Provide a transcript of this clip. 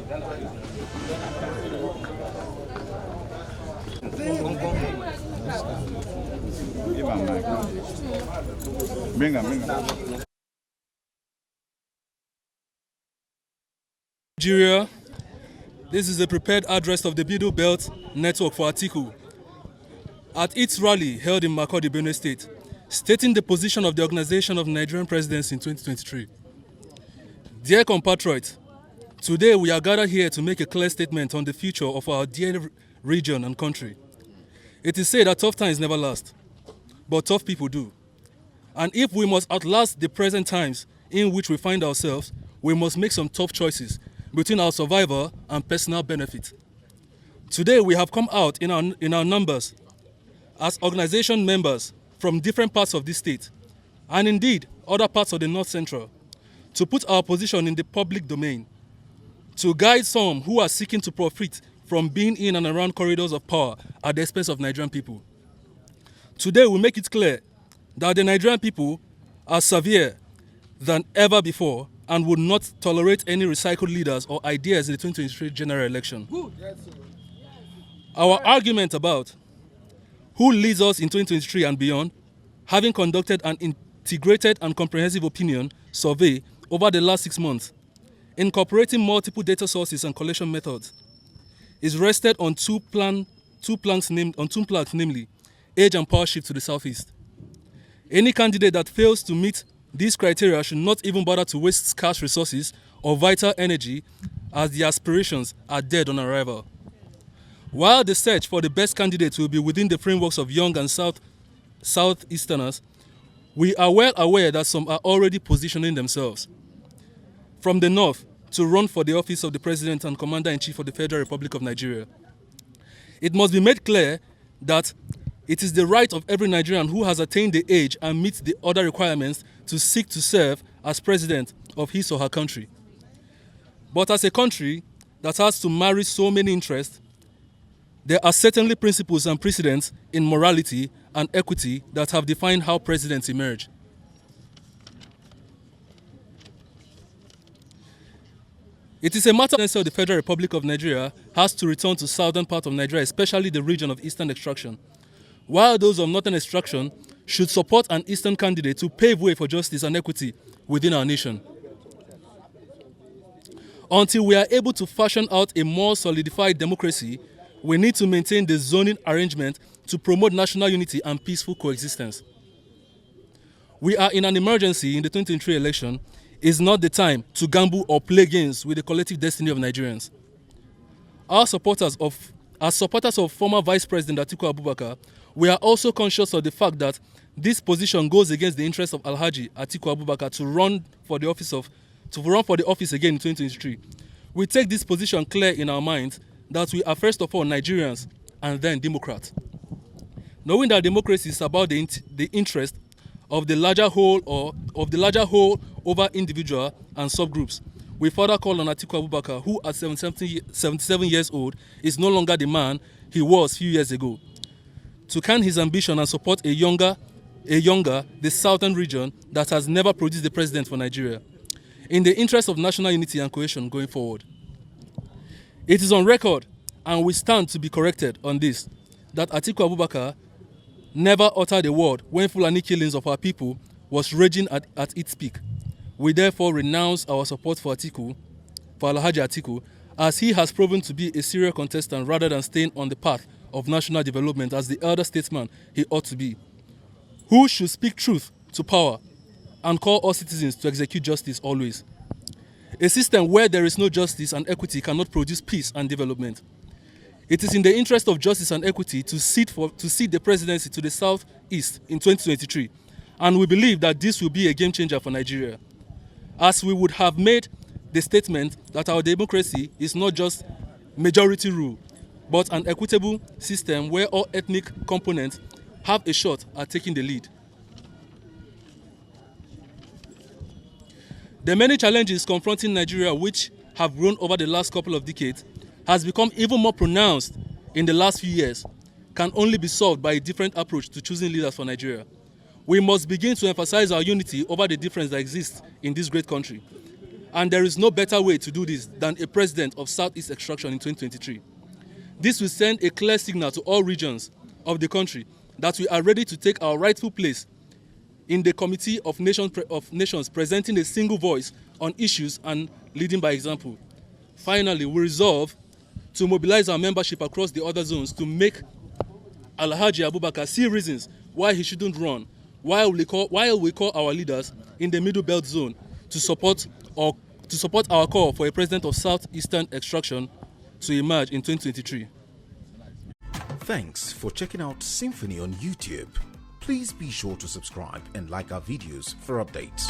Nigeria, this is a prepared address of the Middle Belt Network for Atiku at its rally held in Makurdi, Benue State, stating the position of the Organization of Nigerian Presidents in 2023. Dear compatriots, today we are gathered here to make a clear statement on the future of our dear region and country. It is said that tough times never last, but tough people do. And if we must outlast the present times in which we find ourselves, we must make some tough choices between our survival and personal benefit. Today we have come out in our numbers as organization members from different parts of this state, and indeed other parts of the North Central, to put our position in the public domain, to guide some who are seeking to profit from being in and around corridors of power at the expense of Nigerian people. Today we make it clear that the Nigerian people are severe than ever before and would not tolerate any recycled leaders or ideas in the 2023 general election. Our argument about who leads us in 2023 and beyond, having conducted an integrated and comprehensive opinion survey over the last 6 months, incorporating multiple data sources and collection methods, is rested on two planks, namely age and power shift to the southeast. Any candidate that fails to meet these criteria should not even bother to waste scarce resources or vital energy, as the aspirations are dead on arrival. While the search for the best candidates will be within the frameworks of young and southeasterners, we are well aware that some are already positioning themselves from the north to run for the office of the President and Commander-in-Chief of the Federal Republic of Nigeria. It must be made clear that it is the right of every Nigerian who has attained the age and meets the other requirements to seek to serve as president of his or her country. But as a country that has to marry so many interests, there are certainly principles and precedents in morality and equity that have defined how presidents emerge. It is a matter of the Federal Republic of Nigeria has to return to southern part of Nigeria, especially the region of eastern extraction, while those of northern extraction should support an eastern candidate to pave way for justice and equity within our nation. Until we are able to fashion out a more solidified democracy, we need to maintain the zoning arrangement to promote national unity and peaceful coexistence. We are in an emergency in the 2023 election. It's not the time to gamble or play games with the collective destiny of Nigerians. As supporters of former Vice President Atiku Abubakar, we are also conscious of the fact that this position goes against the interests of Alhaji Atiku Abubakar to run for the office again in 2023. We take this position clear in our minds that we are first of all Nigerians and then Democrats. Knowing that democracy is about the interest of the larger whole over individual and subgroups, we further call on Atiku Abubakar, who at 77 years old is no longer the man he was a few years ago, to can his ambition and support a younger, the southern region that has never produced the president for Nigeria, in the interest of national unity and cohesion going forward. It is on record, and we stand to be corrected on this, that Atiku Abubakar never uttered a word when Fulani killings of our people was raging at its peak. We therefore renounce our support for Alhaji Atiku, as he has proven to be a serious contestant rather than staying on the path of national development as the elder statesman he ought to be, who should speak truth to power and call all citizens to execute justice always. A system where there is no justice and equity cannot produce peace and development. It is in the interest of justice and equity to cede the presidency to the Southeast in 2023, and we believe that this will be a game changer for Nigeria, as we would have made the statement that our democracy is not just majority rule, but an equitable system where all ethnic components have a shot at taking the lead. The many challenges confronting Nigeria, which have grown over the last couple of decades, has become even more pronounced in the last few years, can only be solved by a different approach to choosing leaders for Nigeria. We must begin to emphasize our unity over the difference that exists in this great country, And there is no better way to do this than a president of Southeast extraction in 2023. This will send a clear signal to all regions of the country that we are ready to take our rightful place in the Committee of Nations, presenting a single voice on issues and leading by example. Finally, we resolve to mobilize our membership across the other zones to make Alhaji Abubakar see reasons why he shouldn't run, while we call our leaders in the Middle Belt zone to support our call for a president of Southeastern extraction to emerge in 2023. Thanks for checking out SYMFONI on YouTube. Please be sure to subscribe and like our videos for updates.